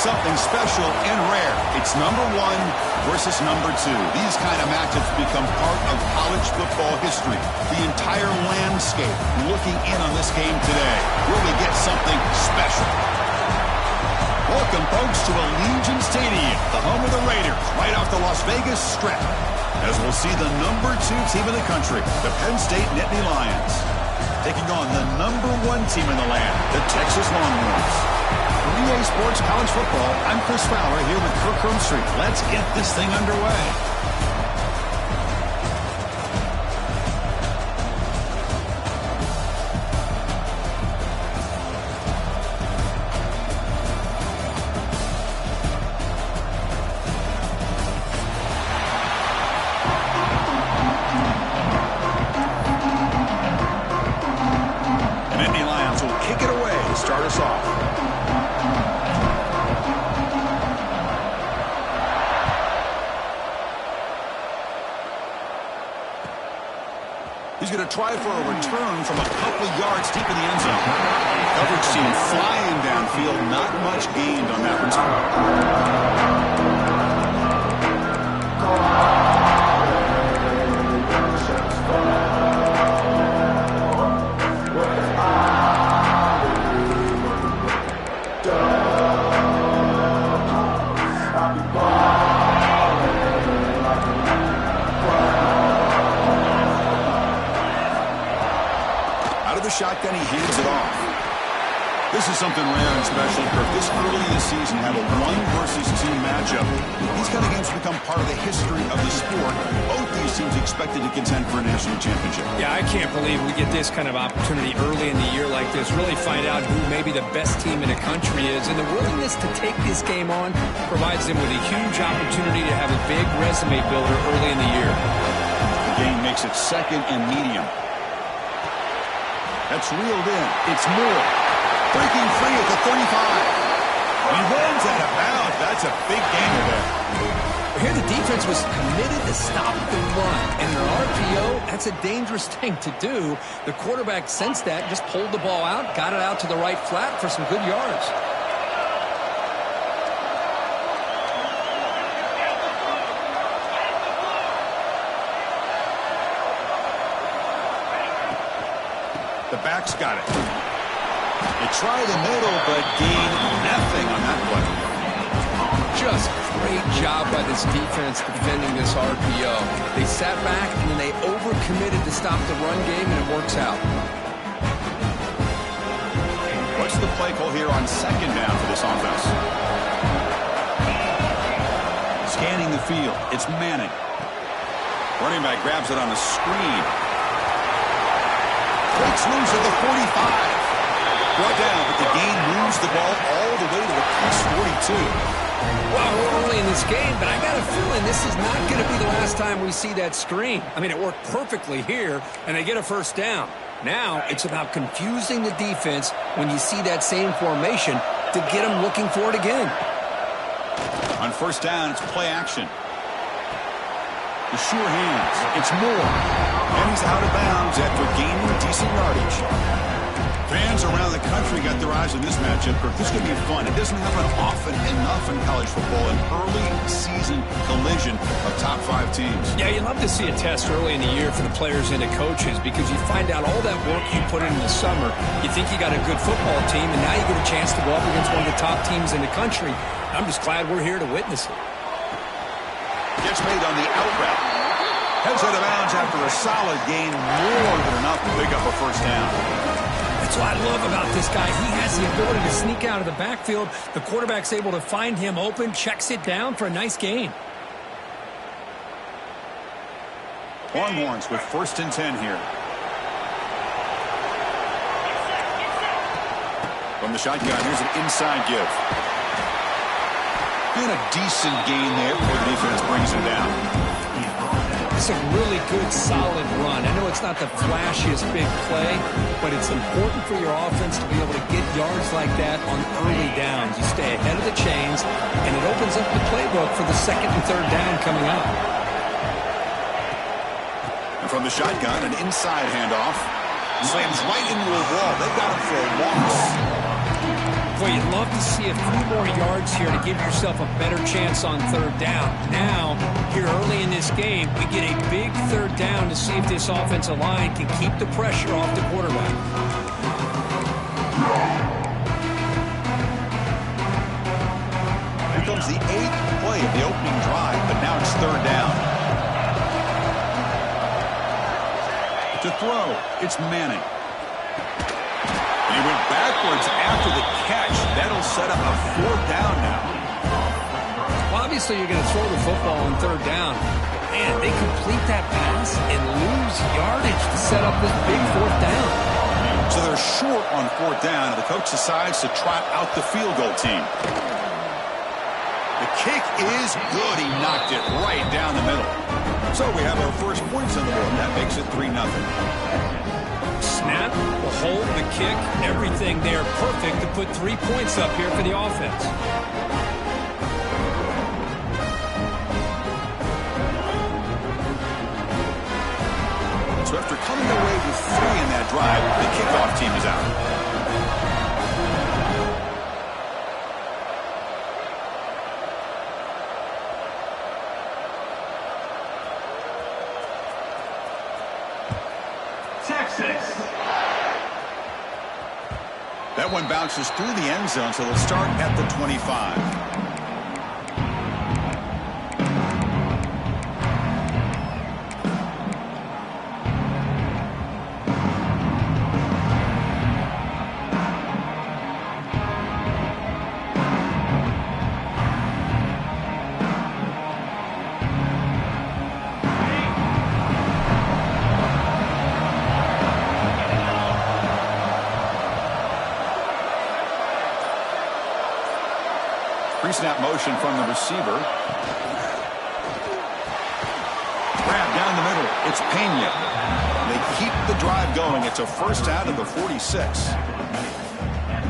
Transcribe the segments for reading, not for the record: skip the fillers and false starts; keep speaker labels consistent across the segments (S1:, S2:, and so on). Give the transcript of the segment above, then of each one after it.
S1: something special and rare. It's number 1 versus number 2. These kind of matchups become part of college football history. The entire landscape looking in on this game today. Will we get something special? Welcome, folks, to Allegiant Stadium, the home of the Raiders, right off the Las Vegas Strip, as we'll see the number 2 team in the country, the Penn State Nittany Lions, taking on the number 1 team in the land, the Texas Longhorns. For EA Sports College Football, I'm Chris Fowler here with Kirk Herbstreit. Let's get this thing underway. He's going to try for a return from a couple yards deep in the end zone. Coverage team flying downfield. Not much gained on that return. Shotgun, he hands it off. This is something rare and special, Kirk. This early in the season, have a 1 versus 2 matchup. These kind of games become part of the history of the sport. Both these teams expected to contend for a national championship.
S2: Yeah, I can't believe we get this kind of opportunity early in the year like this. Really find out who maybe the best team in the country is. And the willingness to take this game on provides them with a huge opportunity to have a big resume builder early in the year.
S1: The game makes it 2nd and medium. That's reeled in. It's Moore. Breaking free at the 35. He runs out of bounds. That's a big gainer there.
S2: Here the defense was committed to stop the run. And in an RPO, that's a dangerous thing to do. The quarterback sensed that, just pulled the ball out, got it out to the right flat for some good yards.
S1: The back's got it. They try the middle, but gain nothing on that play.
S2: Just great job by this defense defending this RPO. They sat back, and then they overcommitted to stop the run game, and it works out.
S1: What's the play call here on 2nd down for this offense? Scanning the field. It's Manning. Running back grabs it on the screen. Breaks loose at the 45. Brought down, but the gain moves the ball all the way to the +42.
S2: Well, we're early in this game, but I got a feeling this is not going to be the last time we see that screen. I mean, it worked perfectly here, and they get a 1st down. Now it's about confusing the defense when you see that same formation to get them looking for it again.
S1: On 1st down, it's play action. The sure hands. It's Moore. And he's out of bounds after gaining decent yardage. Fans around the country got their eyes on this matchup. This is going to be fun. It doesn't happen often enough in college football. An early season collision of top 5 teams.
S2: Yeah, you love to see a test early in the year for the players and the coaches because you find out all that work you put in the summer. You think you got a good football team, and now you get a chance to go up against one of the top teams in the country. I'm just glad we're here to witness it.
S1: Gets made on the out route. Heads out of bounds after a solid gain, more than enough to pick up a 1st down.
S2: That's what I love about this guy. He has the ability to sneak out of the backfield. The quarterback's able to find him open, checks it down for a nice gain.
S1: Longhorns with 1st and 10 here. From the shotgun, here's an inside give. And a decent gain there before the defense brings him down.
S2: It's a really good, solid run. I know it's not the flashiest big play, but it's important for your offense to be able to get yards like that on early downs. You stay ahead of the chains, and it opens up the playbook for the 2nd and 3rd down coming up.
S1: And from the shotgun, an inside handoff. Slams right into a wall. They've got him for a loss.
S2: Boy, you'd love to see a few more yards here to give yourself a better chance on third down. Now, here early in this game, we get a big third down to see if this offensive line can keep the pressure off the quarterback.
S1: Here comes the 8th play of the opening drive, but now it's third down. To throw, it's Manning. And he went backwards after the catch. That'll set up a fourth down now.
S2: Well, obviously, you're going to throw the football on third down. Man, they complete that pass and lose yardage to set up this big fourth down.
S1: So they're short on fourth down, and the coach decides to trot out the field goal team. The kick is good. He knocked it right down the middle. So we have our first points on the board. That makes it 3-0.
S2: Snap, the hold, the kick, everything there perfect to put 3 points up here for the offense.
S1: So after coming away with 3 in that drive, the kickoff team is out. That one bounces through the end zone, so they'll start at the 25. Pre-snap motion from the receiver. Grab down the middle. It's Pena. They keep the drive going. It's a first out of the 46.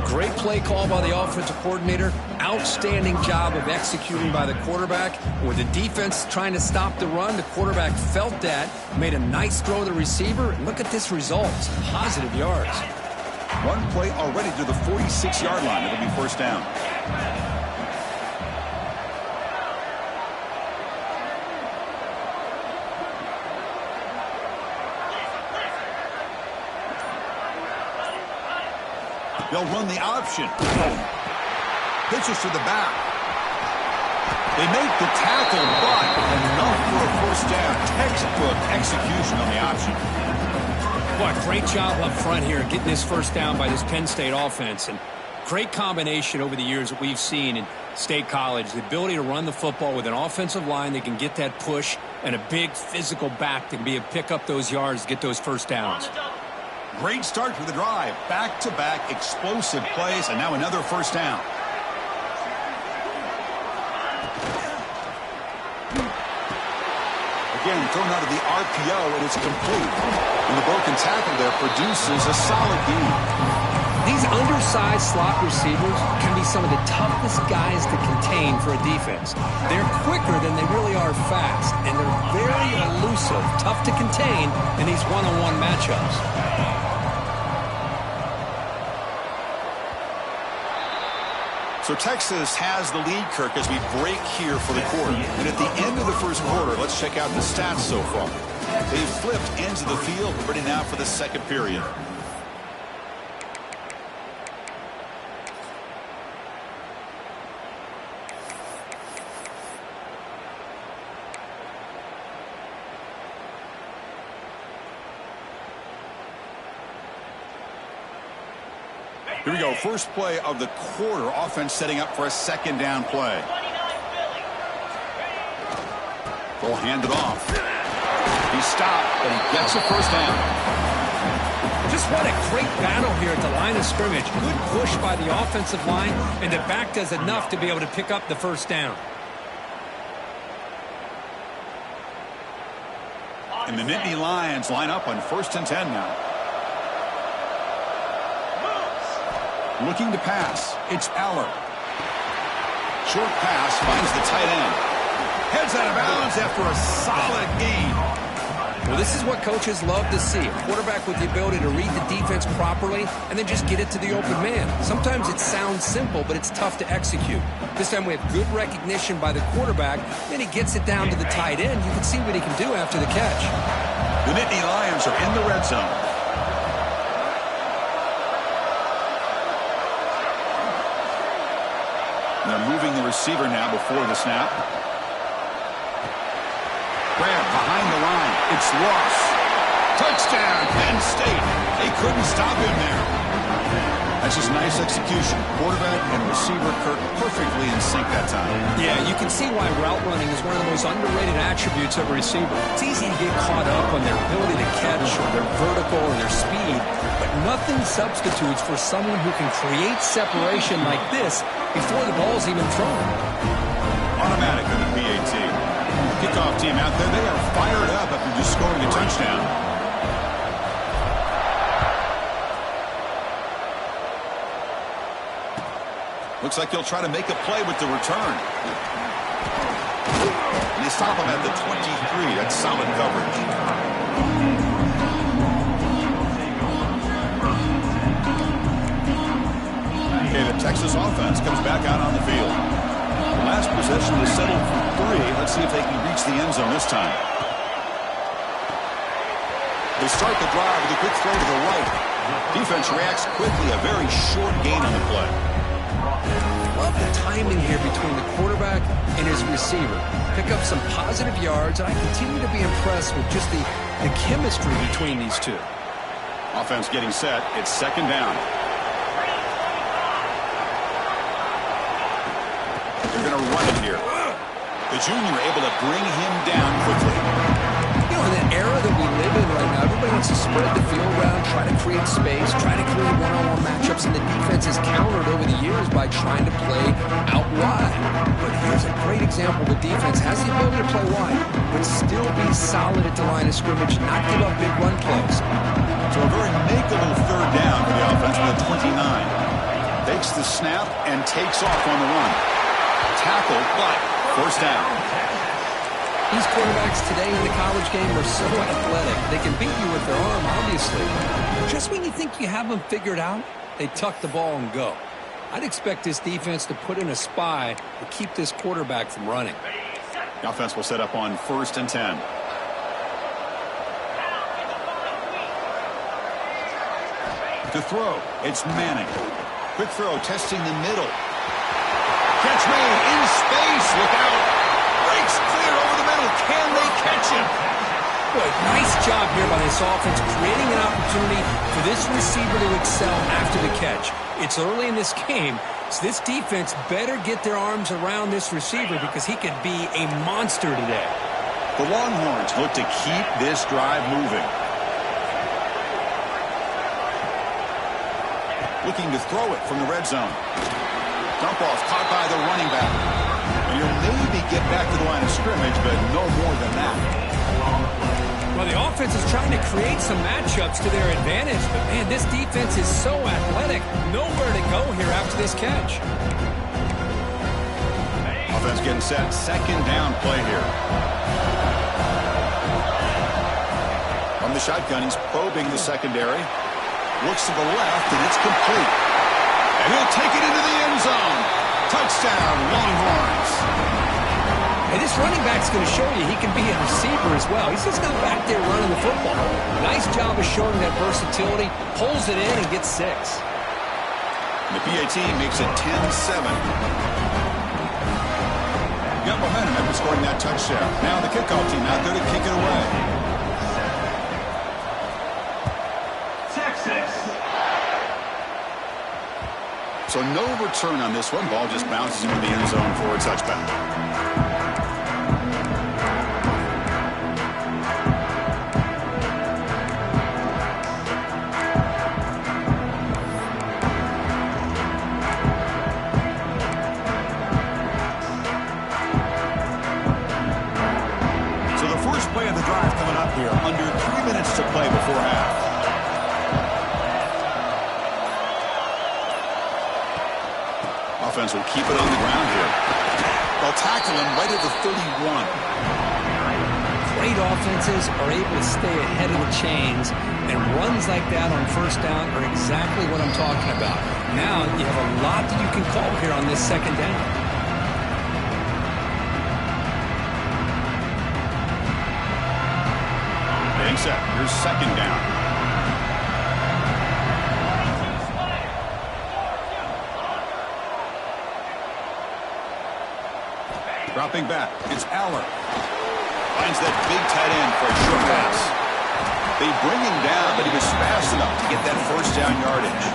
S2: Great play call by the offensive coordinator. Outstanding job of executing by the quarterback. With the defense trying to stop the run, the quarterback felt that, made a nice throw to the receiver. And look at this result. Some positive yards.
S1: One play already to the 46-yard line. It'll be first down. They'll run the option. Pitches to the back. They make the tackle, but enough for a first down. Textbook execution on the option.
S2: Boy, great job up front here getting this first down by this Penn State offense. And great combination over the years that we've seen in State College. The ability to run the football with an offensive line that can get that push and a big physical back that can be able to pick up those yards, get those first downs.
S1: Great start for the drive. Back-to-back explosive plays, and now another first down. Again, thrown out of the RPO, and it's complete. And the broken tackle there produces a solid gain.
S2: These undersized slot receivers can be some of the toughest guys to contain for a defense. They're quicker than they really are fast, and they're very elusive, tough to contain in these one-on-one matchups.
S1: So Texas has the lead, Kirk, as we break here for the quarter. And at the end of the first quarter, let's check out the stats so far. They've flipped ends of the field, ready now for the second period. Here we go. First play of the quarter. Offense setting up for a second down play. They'll hand it off. He stopped, but he gets a first down.
S2: Just what a great battle here at the line of scrimmage. Good push by the offensive line, and the back does enough to be able to pick up the first down.
S1: And the Nittany Lions line up on 1st and 10 now. Looking to pass. It's Aller. Short pass finds the tight end. Heads out of bounds after a solid gain.
S2: Well, this is what coaches love to see. A quarterback with the ability to read the defense properly and then just get it to the open man. Sometimes it sounds simple, but it's tough to execute. This time we have good recognition by the quarterback. Then he gets it down to the tight end. You can see what he can do after the catch.
S1: The Nittany Lions are in the red zone. They're moving the receiver now before the snap. Grab behind the line. It's Ross. Touchdown, Penn State. They couldn't stop him there. That's just nice execution. Quarterback and receiver Kirk perfectly in sync that time.
S2: Yeah, you can see why route running is one of the most underrated attributes of a receiver. It's easy to get caught up on their ability to catch or their vertical or their speed, but nothing substitutes for someone who can create separation like this before the ball's even thrown.
S1: Automatic on the PAT. Kickoff team out there. They are fired up after just scoring a touchdown. Looks like he'll try to make a play with the return. And they stop him at the 23. That's solid coverage. Okay, the Texas offense comes back out on the field. The last possession was settled for 3. Let's see if they can reach the end zone this time. They start the drive with a quick throw to the right. Defense reacts quickly. A very short gain on the play.
S2: Love the timing here between the quarterback and his receiver. Pick up some positive yards, and I continue to be impressed with just the chemistry between these two.
S1: Offense getting set. It's second down. They're going to run it here. The junior able to bring him down quickly.
S2: You know, in the era that we live in right now, everybody wants to spread the field around, try to create space, try to create one-on-one matchups, and the defense has countered over the years by trying to play out wide. But here's a great example. The defense has the ability to play wide, but still be solid at the line of scrimmage, not give up big run plays.
S1: So a very makeable third down for the offense with a 29. Takes the snap and takes off on the run. Tackled, but first down.
S2: These quarterbacks today in the college game are so athletic. They can beat you with their arm, obviously. Just when you think you have them figured out, they tuck the ball and go. I'd expect this defense to put in a spy to keep this quarterback from running.
S1: The offense will set up on 1st and 10. To throw, it's Manning. Quick throw, testing the middle. Catch made in space. Look out. Breaks clear over the middle. Can they catch him?
S2: Boy, nice job here by this offense, creating an opportunity for this receiver to excel after the catch. It's early in this game, so this defense better get their arms around this receiver because he could be a monster today.
S1: The Longhorns look to keep this drive moving. Looking to throw it from the red zone. Dump off caught by the running back. And he'll maybe get back to the line of scrimmage, but no more than that.
S2: Well, the offense is trying to create some matchups to their advantage, but man, this defense is so athletic. Nowhere to go here after this catch.
S1: Offense getting set. Second down play here. From the shotgun, he's probing the secondary. Looks to the left, and it's complete. And he'll take it into the end zone. Touchdown, Longhorns.
S2: And this running back's going to show you he can be a receiver as well. He's just not back there running the football. Nice job of showing that versatility. Pulls it in and gets 6.
S1: The PAT makes it 10-7. Got momentum after scoring that touchdown. Now the kickoff team out there to kick it away. So no return on this one. Ball just bounces into the end zone for a touchback. So the first play of the drive coming up here. Under 3 minutes to play before half. Offense will keep it on the ground here. They'll tackle him right at the 31.
S2: great offenses are able to stay ahead of the chains, and runs like that on first down are exactly what I'm talking about. Now you have a lot that you can call here on this second down.
S1: Being set, here's second down. Dropping back, it's Aller. Finds that big tight end for a short pass. They bring him down, but he was fast enough to get that first down yardage.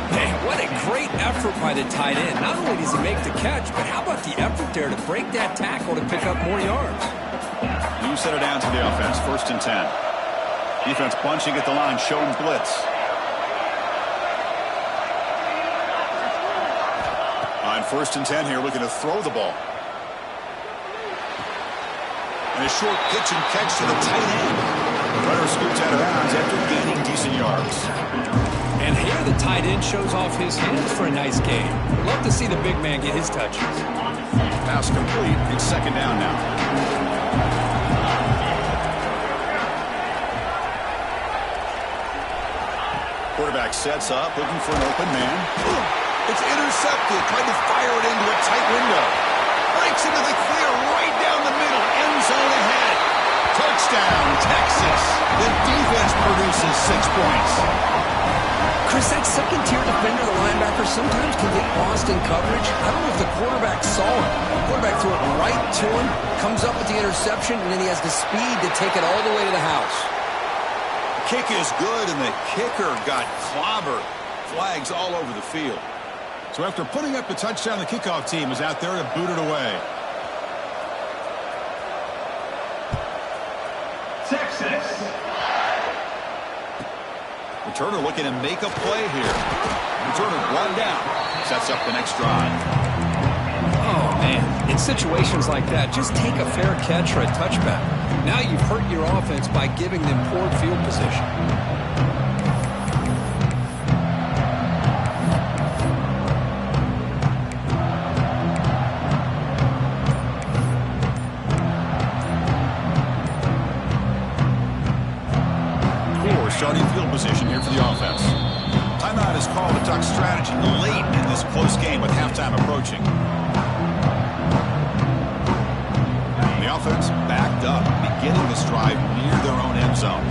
S2: Man, what a great effort by the tight end. Not only does he make the catch, but how about the effort there to break that tackle to pick up more yards?
S1: You set it down to the offense, 1st and 10. Defense bunching at the line, showing blitz. On 1st and 10 here, looking to throw the ball. And a short pitch and catch to the tight end. Runner scoots out of bounds after gaining decent yards.
S2: And here the tight end shows off his hands for a nice gain. Love to see the big man get his touches.
S1: Pass complete. It's second down now. Quarterback sets up, looking for an open man. It's intercepted. Tried to fire it into a tight window. Breaks into the clear right down the middle. End zone ahead. Touchdown, Texas. The defense produces 6 points.
S2: Chris, that second-tier defender, the linebacker, sometimes can get lost in coverage. I don't know if the quarterback saw him. The quarterback threw it right to him, comes up with the interception, and then he has the speed to take it all the way to the house.
S1: Kick is good, and the kicker got clobbered. Flags all over the field. So after putting up the touchdown, the kickoff team is out there to boot it away.
S3: Texas.
S1: Returner looking to make a play here. Returner brought down. Sets up the next drive.
S2: Oh, man. In situations like that, just take a fair catch or a touchback. Now you've hurt your offense by giving them poor field position.
S1: Starting field position here for the offense. Timeout is called to talk strategy late in this close game with halftime approaching. The offense backed up, beginning this drive near their own end zone.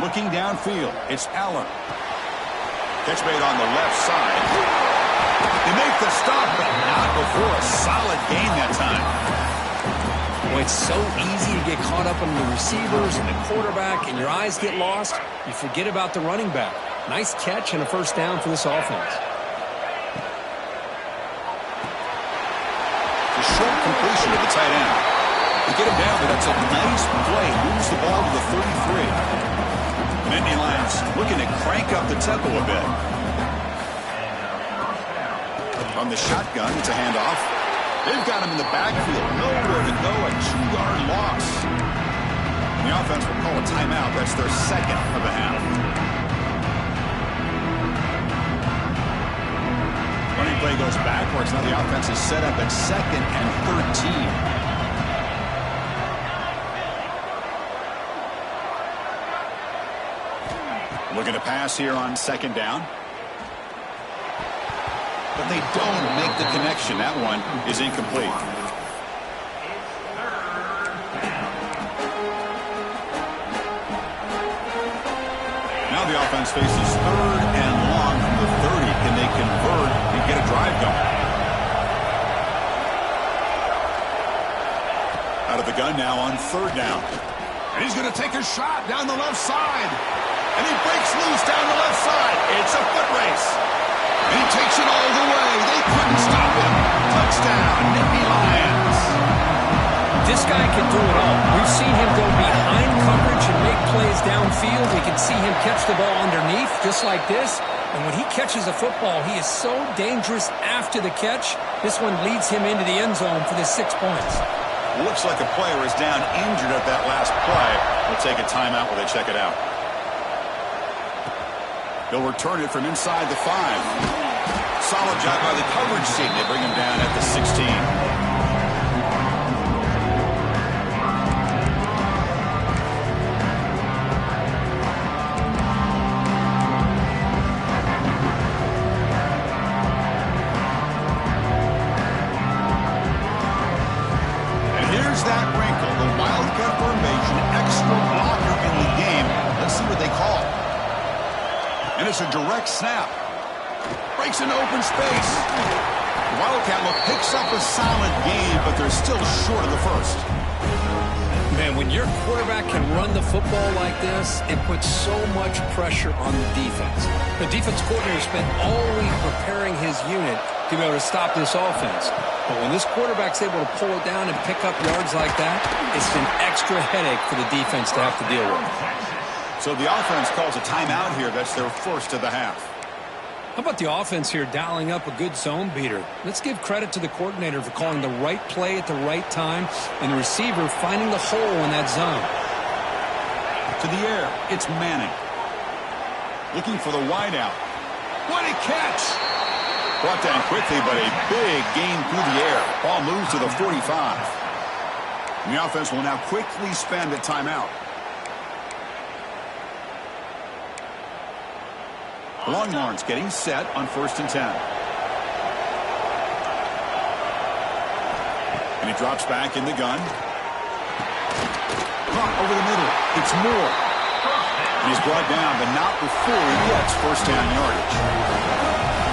S1: Looking downfield, it's Aller. Catch made on the left side. They make the stop, but not before a solid gain that time.
S2: Boy, it's so easy to get caught up on the receivers and the quarterback, and your eyes get lost. You forget about the running back. Nice catch and a first down for this offense.
S1: A short completion to the tight end. To get him down, but that's a nice play. Moves the ball to the 33. Nittany Lions looking to crank up the tempo a bit. On the shotgun, it's a handoff. They've got him in the backfield. Nowhere to go. A 2-yard loss. And the offense will call a timeout. That's their second of the half. Running play goes backwards. Now the offense is set up at 2nd and 13. Looking to pass here on 2nd down. But they don't make the connection. That one is incomplete. Now the offense faces 3rd and long from the 30. Can they convert and get a drive going? Out of the gun now on 3rd down. And he's going to take a shot down the left side. And he breaks loose down the left side. It's a foot race. And he takes it all the way. They couldn't stop him. Touchdown, Nittany Lions.
S2: This guy can do it all. We've seen him go behind coverage and make plays downfield. We can see him catch the ball underneath, just like this. And when he catches a football, he is so dangerous after the catch. This one leads him into the end zone for the 6 points.
S1: Looks like a player is down injured at that last play. We'll take a timeout while they check it out. They'll return it from inside the 5. Solid job by the coverage team. They bring him down at the 16. And it's a direct snap. Breaks into open space. Wildcat look picks up a solid game, but they're still short of the first.
S2: Man, when your quarterback can run the football like this, it puts so much pressure on the defense. The defense coordinator spent all week preparing his unit to be able to stop this offense. But when this quarterback's able to pull it down and pick up yards like that, it's an extra headache for the defense to have to deal with.
S1: So the offense calls a timeout here. That's their first of the half.
S2: How about the offense here dialing up a good zone beater? Let's give credit to the coordinator for calling the right play at the right time and the receiver finding the hole in that zone.
S1: To the air, it's Manning. Looking for the wideout. What a catch! Brought down quickly, but a big gain through the air. Ball moves to the 45. And the offense will now quickly spend a timeout. Longhorns getting set on 1st and 10. And he drops back in the gun. Caught over the middle. It's Moore. And he's brought down, but not before he gets first down yardage.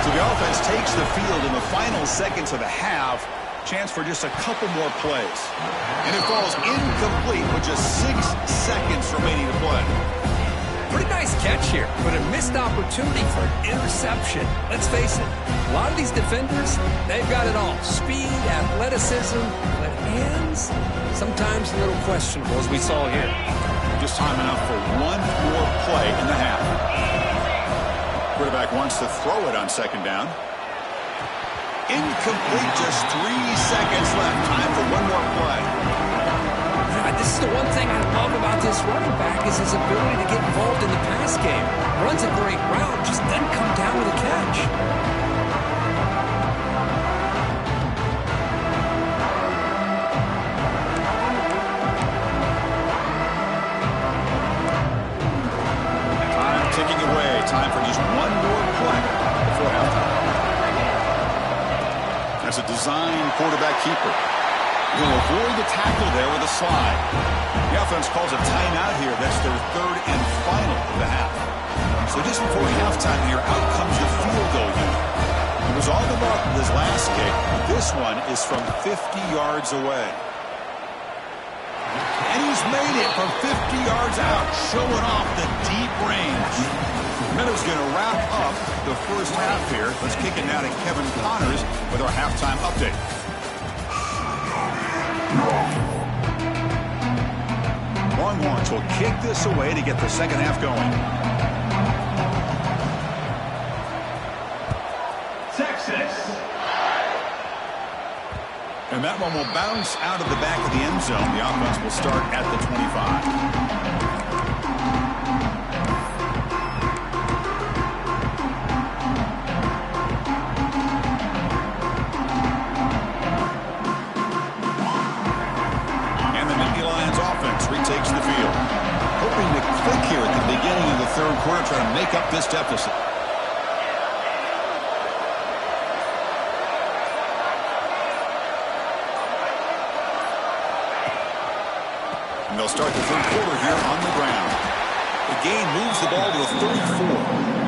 S1: So the offense takes the field in the final seconds of the half. Chance for just a couple more plays. And it falls incomplete with just 6 seconds remaining to play.
S2: Pretty nice catch here, but a missed opportunity for an interception. Let's face it, a lot of these defenders, they've got it all. Speed, athleticism, but hands, sometimes a little questionable, as we saw here.
S1: Just time enough for one more play in the half. Quarterback wants to throw it on 2nd down. Incomplete, just 3 seconds left. Time for one more play.
S2: This is the one thing I love about this running back is his ability to get involved in the pass game. Runs a great route, just doesn't come down with a catch.
S1: Time ticking away. Time for just one more play before halftime. That's a design quarterback keeper. He'll avoid the tackle there with a slide. The offense calls a timeout here. That's their 3rd and final of the half. So just before halftime here, out comes the field goal unit. It was all the mark of his last kick. This one is from 50 yards away. And he's made it from 50 yards out, showing off the deep range. Meadow's going to wrap up the first half here. Let's kick it now to Kevin Connors with our halftime update. Longhorns will kick this away to get the second half going. Texas. And that one will bounce out of the back of the end zone. The offense will start at the 25. Retakes the field. Hoping to click here at the beginning of the 3rd quarter, trying to make up this deficit. And they'll start the 3rd quarter here on the ground. The gain moves the ball to the 34.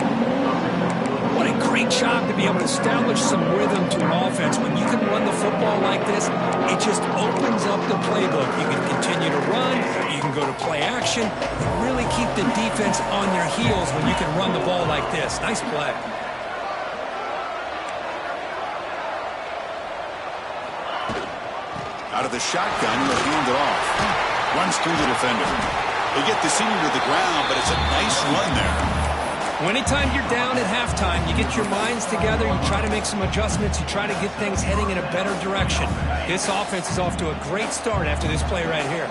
S2: What a great job to be able to establish some rhythm to an offense. When you can run the football like this, it just opens up the playbook. You can continue to run. You can go to play action. You really keep the defense on their heels when you can run the ball like this. Nice play.
S1: Out of the shotgun, he'll hand it off. Runs through the defender. They get the senior to the ground, but it's a nice run there.
S2: Well, anytime you're down at halftime, you get your minds together, you try to make some adjustments, you try to get things heading in a better direction. This offense is off to a great start after this play right here.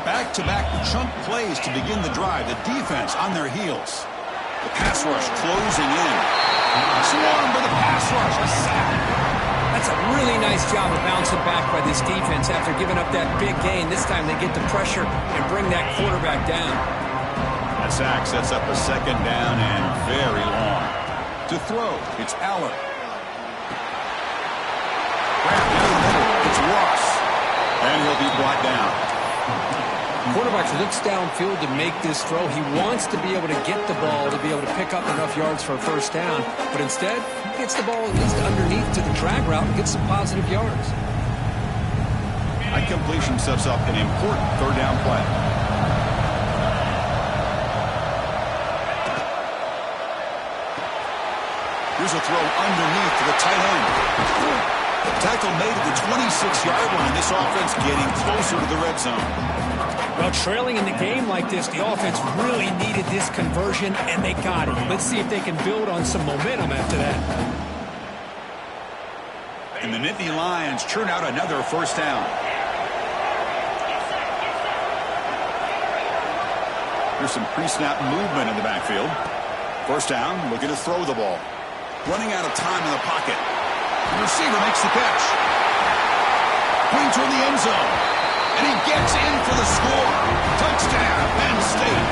S1: Back-to-back chunk plays to begin the drive. The defense on their heels. The pass rush closing in. Swarm for the pass rush. A sack.
S2: That's a really nice job of bouncing back by this defense after giving up that big gain. This time they get the pressure and bring that quarterback down.
S1: That sack sets up a 2nd down and very long. To throw, it's Allen. Wrapped in the middle, it's Ross. And he'll be brought down.
S2: Quarterback looks downfield to make this throw. He wants to be able to get the ball to be able to pick up enough yards for a first down, but instead he gets the ball at least underneath to the drag route and gets some positive yards.
S1: That completion sets up an important third down play. Here's a throw underneath to the tight end. Tackle made at the 26-yard line. This offense getting closer to the red zone.
S2: Well, trailing in the game like this, the offense really needed this conversion, and they got it. Let's see if they can build on some momentum after that.
S1: And the Nittany Lions churn out another first down. Here's some pre-snap movement in the backfield. First down, looking to throw the ball. Running out of time in the pocket. The receiver makes the catch. Going toward the end zone. And he gets in for the score. Touchdown, Penn State.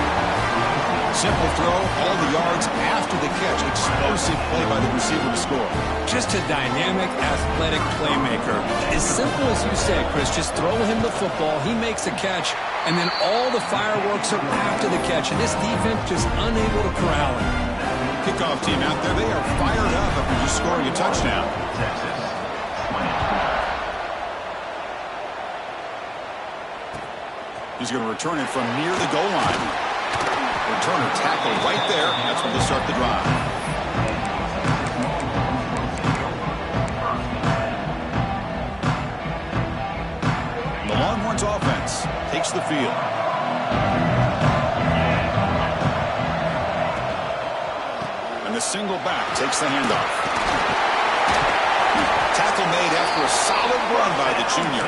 S1: Simple throw, all the yards after the catch. Explosive play by the receiver to score.
S2: Just a dynamic, athletic playmaker. As simple as you say, Chris, just throw him the football. He makes a catch, and then all the fireworks are after the catch. And this defense just unable to corral him.
S1: Kickoff team out there, they are fired up after just scoring a touchdown. He's going to return it from near the goal line. Returner tackle right there. That's when they'll start the drive. The Longhorns offense takes the field. And the single back takes the handoff. Tackle made after a solid run by the junior.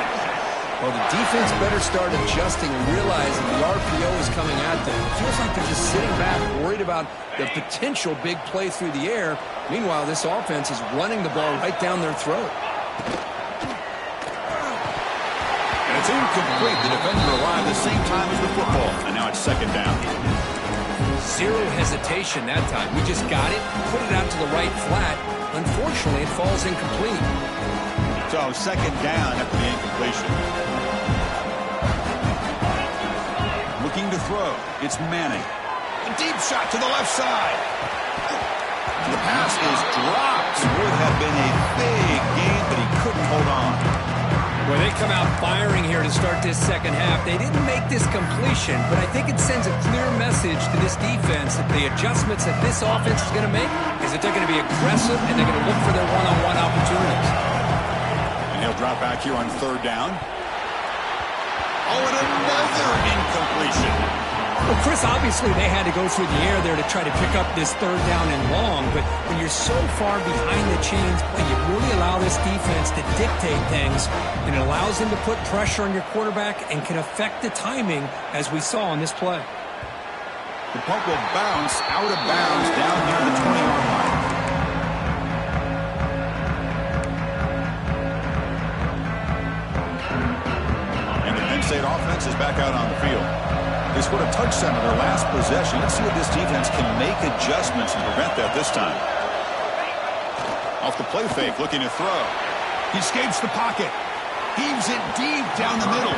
S2: Well, the defense better start adjusting and realizing the RPO is coming at them. It feels like they're just sitting back, worried about the potential big play through the air. Meanwhile, this offense is running the ball right down their throat.
S1: And it's incomplete. The defender arrived the same time as the football. And now it's second down.
S2: Zero hesitation that time. We just got it, put it out to the right flat. Unfortunately, it falls incomplete.
S1: So second down after the incompletion. Looking to throw. It's Manning. A deep shot to the left side. The pass is dropped. Would have been a big gain, but he couldn't hold on.
S2: Well, they come out firing here to start this second half. They didn't make this completion, but I think it sends a clear message to this defense that the adjustments that this offense is going to make is that they're going to be aggressive and they're going to look for their one-on-one opportunities.
S1: And he'll drop back here on third down. Oh, and another incompletion.
S2: Well, Chris, obviously they had to go through the air there to try to pick up this third down and long, but when you're so far behind the chains, you really allow this defense to dictate things, and it allows them to put pressure on your quarterback and can affect the timing, as we saw on this play.
S1: The punt will bounce out of bounds down near the 20-yard line. And the Penn State offense is back out on the field. They scored a touchdown on their last possession. Let's see if this defense can make adjustments and prevent that this time. Off the play fake, looking to throw. He escapes the pocket. Heaves it deep down the middle.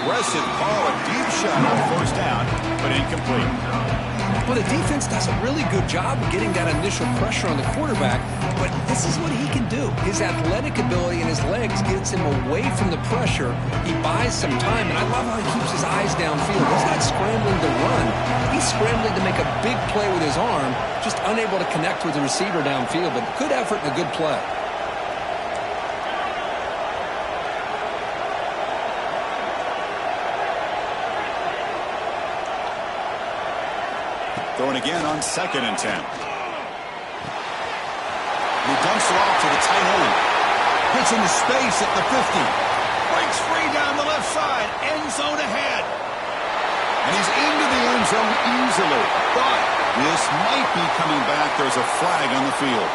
S1: Aggressive call, a deep shot on first down, but incomplete.
S2: Well, the defense does a really good job of getting that initial pressure on the quarterback, but this is what he can do. His athletic ability and his legs gets him away from the pressure. He buys some time, and I love how he keeps his eyes downfield. He's not scrambling to run. He's scrambling to make a big play with his arm, just unable to connect with the receiver downfield, but good effort and a good play.
S1: Throwing again on 2nd and 10. He dumps it off to the tight end. Gets into space at the 50. Breaks free down the left side. End zone ahead. And he's into the end zone easily. But this might be coming back. There's a flag on the field.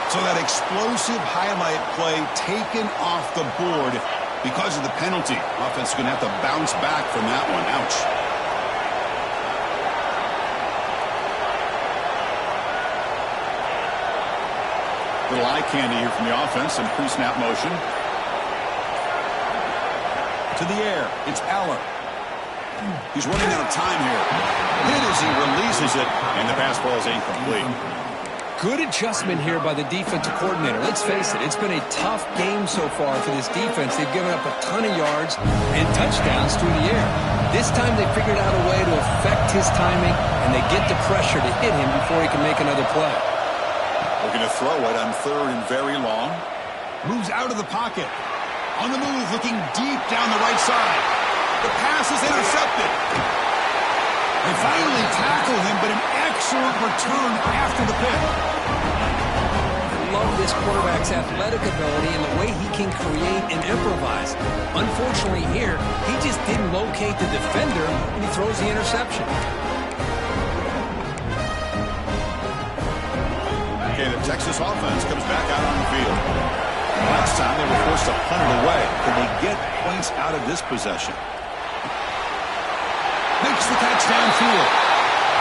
S1: So that explosive highlight play taken off the board because of the penalty. Offense is going to have to bounce back from that one. Ouch. Little eye candy here from the offense and pre-snap motion. To the air, it's Aller. He's running out of time here. Hit as he releases it, and the pass ball is incomplete.
S2: Good adjustment here by the defensive coordinator. Let's face it, it's been a tough game so far for this defense. They've given up a ton of yards and touchdowns through the air. This time they figured out a way to affect his timing, and they get the pressure to hit him before he can make another play.
S1: Looking to throw it on 3rd and very long. Moves out of the pocket. On the move, looking deep down the right side. The pass is intercepted. They finally tackle him, but an excellent return after the pick.
S2: I love this quarterback's athletic ability and the way he can create and improvise. Unfortunately here, he just didn't locate the defender, and he throws the interception.
S1: Okay, the Texas offense comes back out on the field. Last time they were forced to punt it away. Can they get points out of this possession? Makes the catch downfield.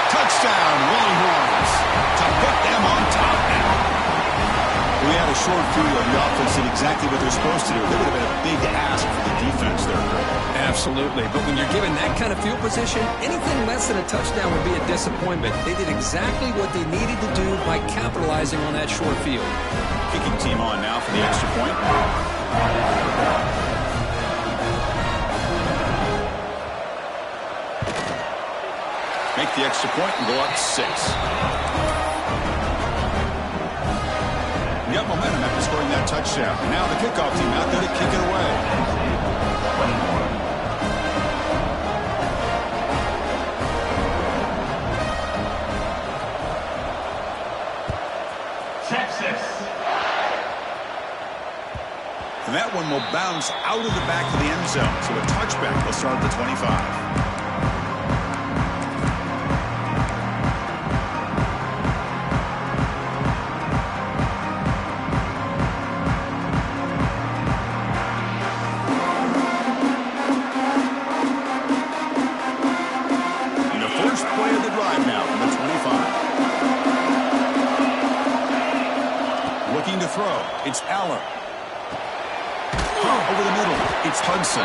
S1: Touchdown, Longhorns. To put them on top now. We had a short field. The offense did exactly what they're supposed to do. That would have been a big ask for the defense there.
S2: Absolutely. But when you're given that kind of field position, anything less than a touchdown would be a disappointment. They did exactly what they needed to do by capitalizing on that short field.
S1: Kicking team on now for the extra point. Make the extra point and go up 6. Got momentum after scoring that touchdown. Now the kickoff team out there to kick it away.
S3: Texas.
S1: And that one will bounce out of the back of the end zone. So a touchback will start at the 25. It's Aller. Over the middle. It's Hudson.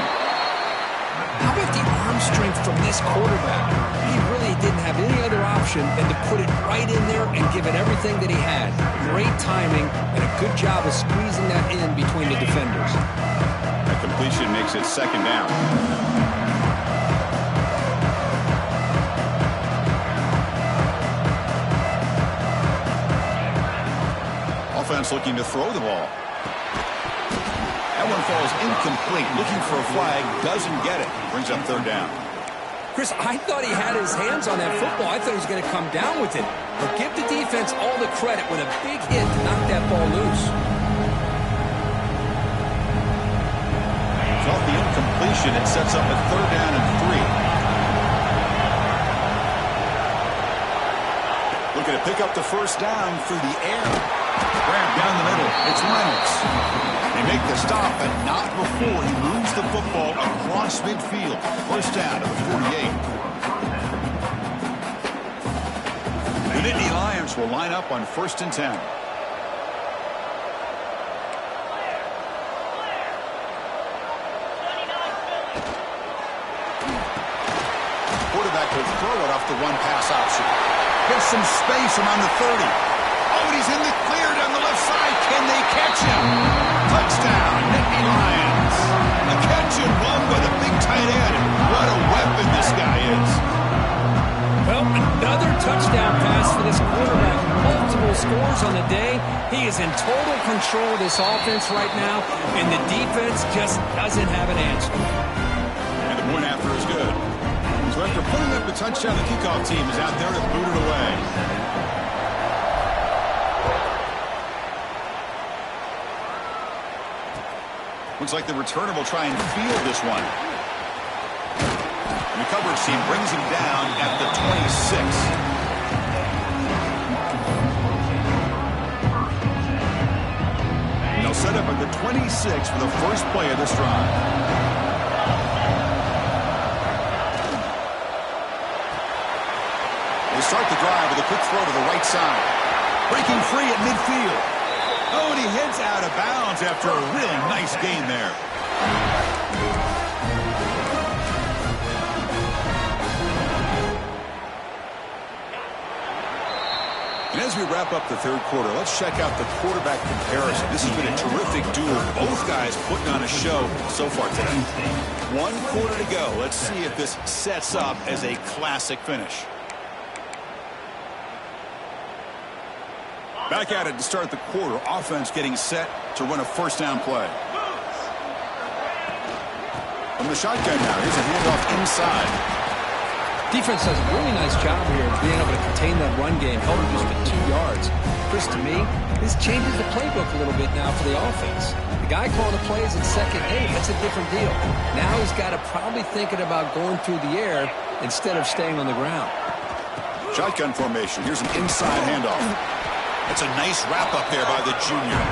S2: How about the arm strength from this quarterback? He really didn't have any other option than to put it right in there and give it everything that he had. Great timing and a good job of squeezing that in between the defenders.
S1: That completion makes it 2nd down. Offense looking to throw the ball. That one falls incomplete. Looking for a flag. Doesn't get it. Brings up 3rd down.
S2: Chris, I thought he had his hands on that football. I thought he was going to come down with it. But give the defense all the credit with a big hit to knock that ball loose.
S1: Off the incompletion, it sets up a 3rd down and 3. Looking to pick up the 1st down through the air. Grab down the middle. It's Reynolds. They make the stop, but not before he moves the football across midfield. 1st down to the 48. The Nittany Lions will line up on 1st and 10. Quarterback will throw it off the one pass option. Gets some space around the 30. Oh, he's in the clear down the left side. Can they catch him? Touchdown, Nittany Lions. A catch and run by the big tight end. What a weapon this guy is.
S2: Well, another touchdown pass for this quarterback. Multiple scores on the day. He is in total control of this offense right now, and the defense just doesn't have an answer.
S1: And the point after is good. So after putting up the touchdown, the kickoff team is out there to boot it away. Looks like the returner will try and field this one. And the coverage team brings him down at the 26. And they'll set up at the 26 for the first play of this drive. They start the drive with a quick throw to the right side. Breaking free at midfield. Oh, and he heads out of bounds after a really nice gain there. And as we wrap up the third quarter, let's check out the quarterback comparison. This has been a terrific duel. Both guys putting on a show so far today. 1 quarter to go. Let's see if this sets up as a classic finish. Back at it to start the quarter. Offense getting set to run a first down play. From the shotgun now, here's a handoff inside.
S2: Defense does a really nice job here of being able to contain that run game, held it just for 2 yards. Chris, to me, this changes the playbook a little bit now for the offense. The guy calling the plays at second, hey, that's a different deal. Now he's got to probably thinking about going through the air instead of staying on the ground.
S1: Shotgun formation. Here's an inside handoff. That's a nice wrap up there by the junior.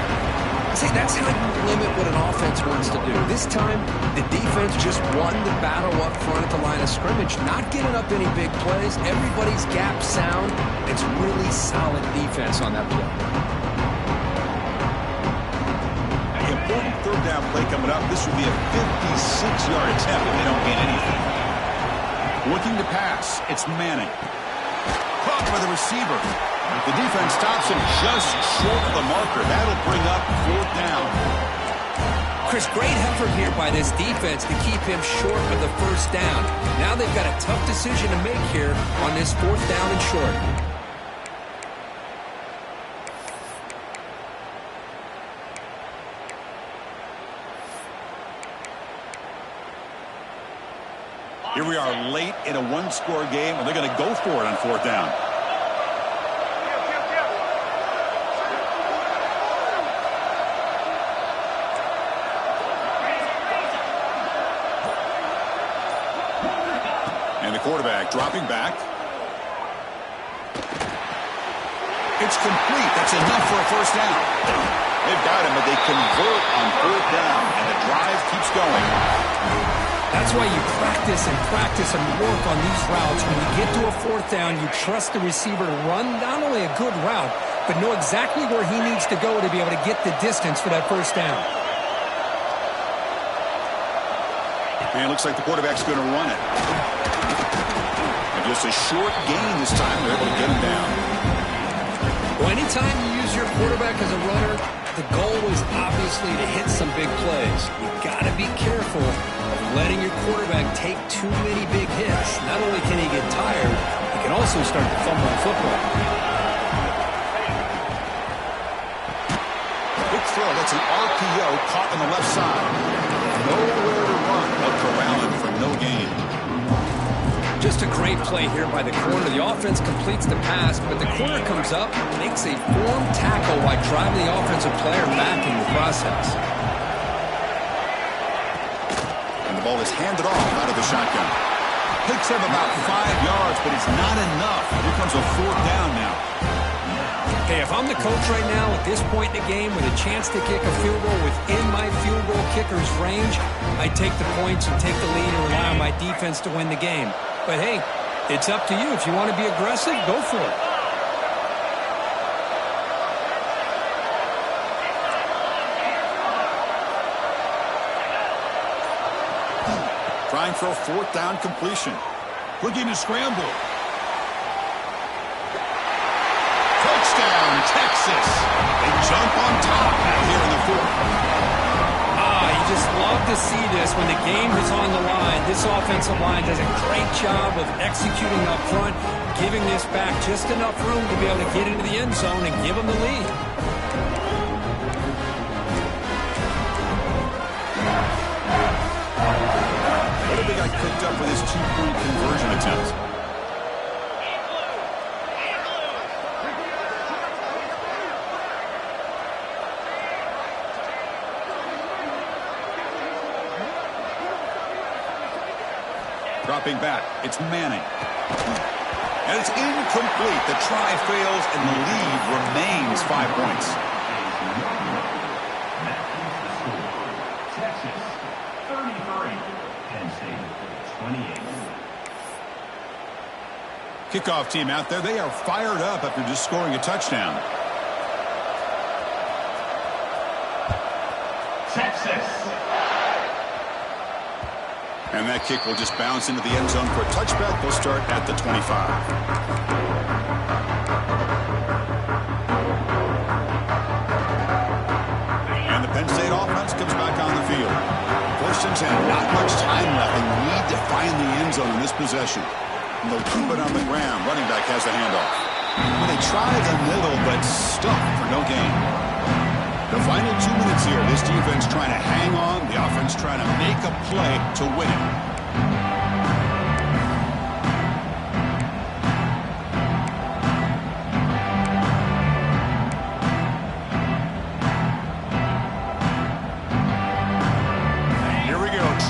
S2: See, that's how you limit what an offense wants to do. This time, the defense just won the battle up front at the line of scrimmage, not giving up any big plays. Everybody's gap sound. It's really solid defense on that play.
S1: An important third down play coming up. This will be a 56-yard attempt if they don't gain anything. Looking to pass. It's Manning. Caught by the receiver. The defense stops him just short of the marker. That'll bring up 4th down.
S2: Chris, great effort here by this defense to keep him short of the first down. Now they've got a tough decision to make here on this 4th down and short.
S1: Here we are late in a 1-score game, and they're going to go for it on 4th down. Quarterback dropping back. It's complete. That's enough for a first down. They've got him, but they convert on 4th down, and the drive keeps going.
S2: That's why you practice and work on these routes. When you get to a 4th down, you trust the receiver to run not only a good route, but know exactly where he needs to go to be able to get the distance for that first down.
S1: And it looks like the quarterback's going to run it. Just a short gain this time. They're able to get him down.
S2: Well, anytime you use your quarterback as a runner, the goal is obviously to hit some big plays. You've got to be careful of letting your quarterback take too many big hits. Not only can he get tired, he can also start to fumble the football.
S1: Big throw. That's an RPO caught on the left side. Nowhere to run, but corralling for no gain.
S2: Just a great play here by the corner. The offense completes the pass, but the corner comes up, makes a form tackle while driving the offensive player back in the process.
S1: And the ball is handed off out of the shotgun. Picks up about 5 yards, but it's not enough. Here comes a 4th down now.
S2: Hey, if I'm the coach right now at this point in the game with a chance to kick a field goal within my field goal kicker's range, I take the points and take the lead and rely on my defense to win the game. But hey, it's up to you. If you want to be aggressive, go for it.
S1: Trying for a 4th down completion. Looking to scramble. Touchdown, Texas. They jump on top now here in the 4th.
S2: You just love to see this when the game is on the line. This offensive line does a great job of executing up front, giving this back just enough room to be able to get into the end zone and give them the lead.
S1: What have they got cooked up for this 2-point conversion attempt? Dropping back, it's Manning. And it's incomplete. The try fails, and the lead remains 5 points.
S3: Texas, 33. Penn State, 28.
S1: Kickoff team out there. They are fired up after just scoring a touchdown.
S3: Texas.
S1: And that kick will just bounce into the end zone for a touchback. They'll start at the 25. field. First and 10, not much time left. They need to find the end zone in this possession. And they'll keep it on the ground. Running back has the handoff. Well, they try the middle, but stuck for no gain. The final 2 minutes here. This defense trying to hang on. The offense trying to make a play to win it.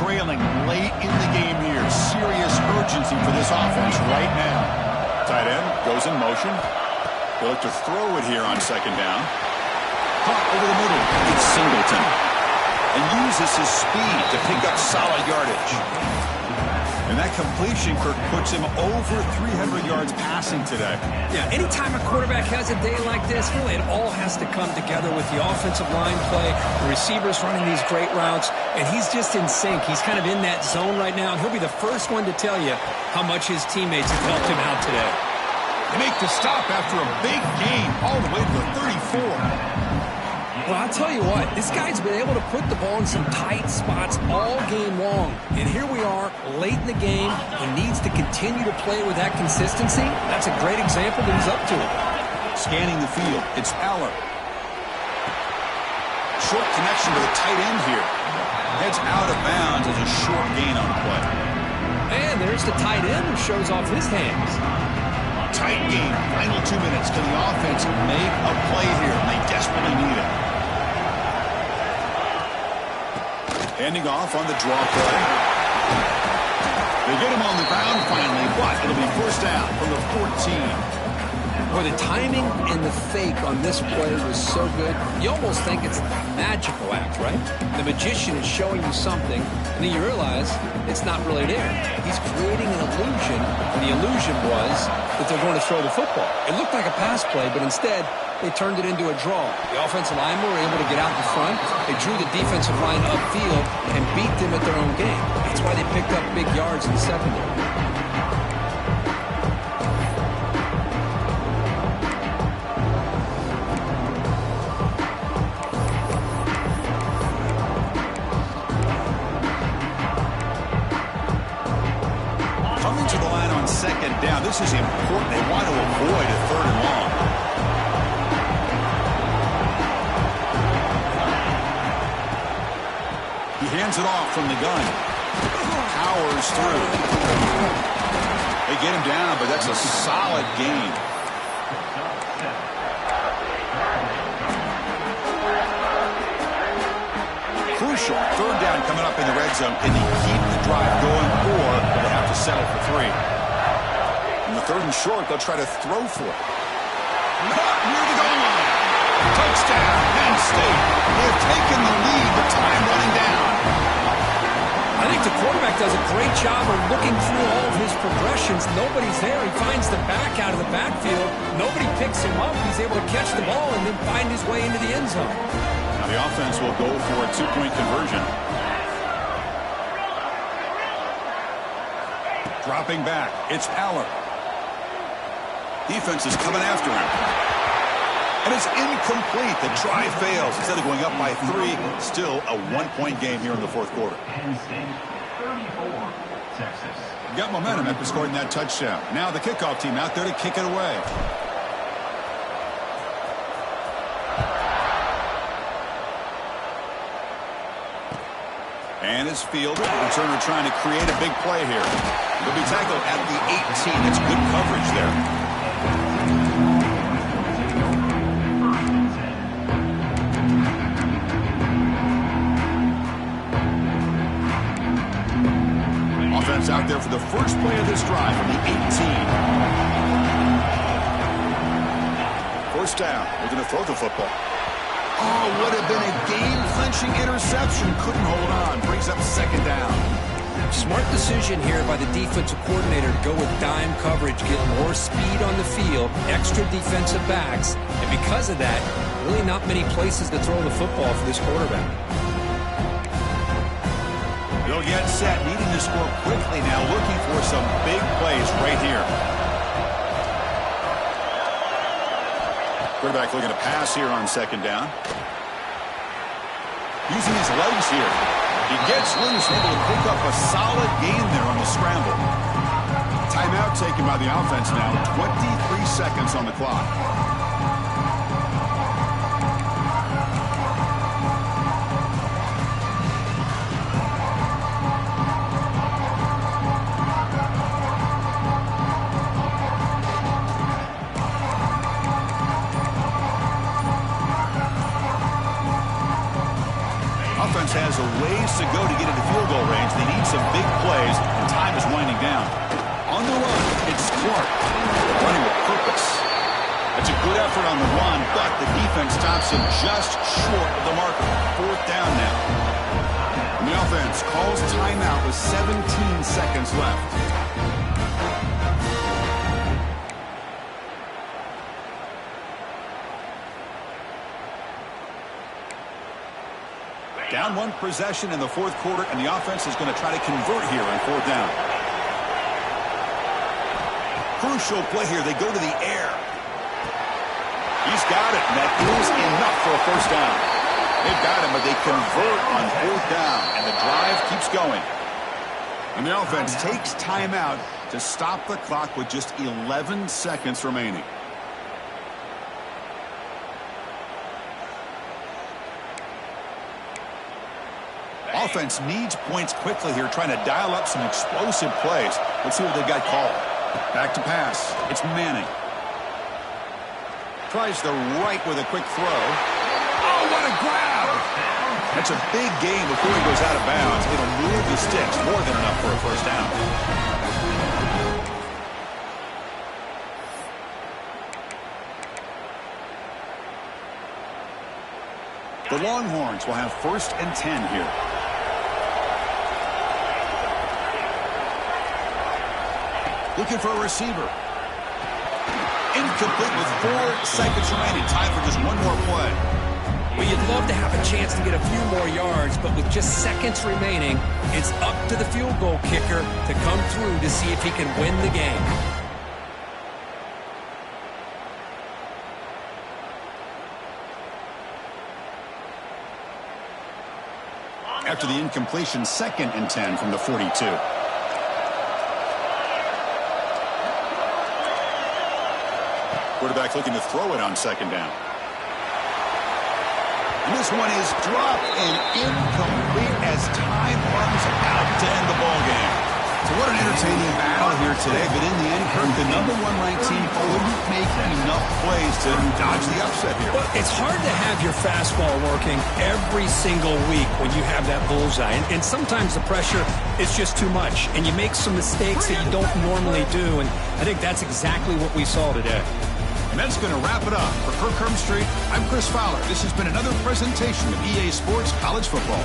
S1: Trailing late in the game here. Serious urgency for this offense right now. Tight end goes in motion. They'll look to throw it here on second down. Caught over the middle. It's Singleton. And uses his speed to pick up solid yardage. And that completion, Kirk, puts him over 300 yards passing today.
S2: Yeah, anytime a quarterback has a day like this, really it all has to come together with the offensive line play, the receivers running these great routes, and he's just in sync. He's kind of in that zone right now, and he'll be the first one to tell you how much his teammates have helped him out today.
S1: They make the stop after a big gain all the way to the 34.
S2: Well, I'll tell you what, this guy's been able to put the ball in some tight spots all game long. And here we are, late in the game. He needs to continue to play with that consistency. That's a great example that he's up to it.
S1: Scanning the field, it's Aller. Short connection to the tight end here. Heads out of bounds as a short gain on the play.
S2: And there's the tight end who shows off his hands.
S1: Tight game, final 2 minutes. Can the offense make a play here? And they desperately need it. Handing off on the draw play. They get him on the ground finally, but it'll be first down from the 14.
S2: Boy, the timing and the fake on this play was so good. You almost think it's a magical act, right? The magician is showing you something, and then you realize it's not really there. He's creating an illusion, and the illusion was that they're going to throw the football. It looked like a pass play, but instead, they turned it into a draw. The offensive linemen were able to get out in front. They drew the defensive line upfield and beat them at their own game. That's why they picked up big yards in the secondary.
S1: Coming to the line on second down. This is important. They want to avoid a third and long. He hands it off from the gun. Powers through. They get him down, but that's a solid gain. Crucial. Third down coming up in the red zone. Can he keep the drive going, or will they have to settle for 3? In the third and short, they'll try to throw for it. Not near the goal line. Touchdown, Penn State. They have taken the lead, but time running down.
S2: I think the quarterback does a great job of looking through all of his progressions. Nobody's there. He finds the back out of the backfield. Nobody picks him up. He's able to catch the ball and then find his way into the end zone.
S1: Now the offense will go for a 2-point conversion. Dropping back. It's Aller. Defense is coming after him. And it's incomplete. The try fails. Instead of going up by 3, still a 1-point game here in the fourth quarter.
S3: Penn State 34, Texas.
S1: Got momentum after scoring that touchdown. Now the kickoff team out there to kick it away. And it's fielded. Returner trying to create a big play here. He'll be tackled at the 18. It's good coverage there. Offense out there for the first play of this drive from the 18. First down. They're going to throw the football. Oh, would have been a game-clinching interception. Couldn't hold on. Brings up second down.
S2: Smart decision here by the defensive coordinator to go with dime coverage, get more speed on the field, extra defensive backs, and because of that, really not many places to throw the football for this quarterback.
S1: They'll get set, needing to score quickly now, looking for some big plays right here. Quarterback looking to pass here on second down. Using his legs here. He gets loose, able to pick up a solid gain there on the scramble. Timeout taken by the offense now. 23 seconds on the clock. Offense has a ways to go to get into field goal range. They need some big plays, and time is winding down. On the run, it's Clark, running with purpose. That's a good effort on the run, but the defense stops him just short of the marker. 4th down now. And the offense calls timeout with 17 seconds left. Down 1 possession in the 4th quarter, and the offense is going to try to convert here on 4th down. Crucial play here. They go to the air. He's got it, and that is enough for a 1st down. They've got him, but they convert on 4th down, and the drive keeps going. And the offense takes timeout to stop the clock with just 11 seconds remaining. Offense needs points quickly here, trying to dial up some explosive plays. Let's see what they've got called. Back to pass. It's Manning. Tries the right with a quick throw. Oh, what a grab! That's a big gain before he goes out of bounds. It'll move the sticks, more than enough for a 1st down. The Longhorns will have 1st and 10 here. Looking for a receiver. Incomplete with 4 seconds remaining. Time for just one more play.
S2: Well, you'd love to have a chance to get a few more yards, but with just seconds remaining, it's up to the field goal kicker to come through to see if he can win the game.
S1: After the incompletion, 2nd and 10 from the 42. Quarterback looking to throw it on 2nd down. And this one is dropped and incomplete as time runs out to end the ball game. So what an entertaining battle here today, but in the end, Kirk, the #1 ranked team couldn't make enough plays to dodge the upset here.
S2: Well, it's hard to have your fastball working every single week when you have that bullseye. And sometimes the pressure is just too much, and you make some mistakes that you don't normally do. And I think that's exactly what we saw today.
S1: And that's going to wrap it up. For Kirk Herbstreit, I'm Chris Fowler. This has been another presentation of EA Sports College Football.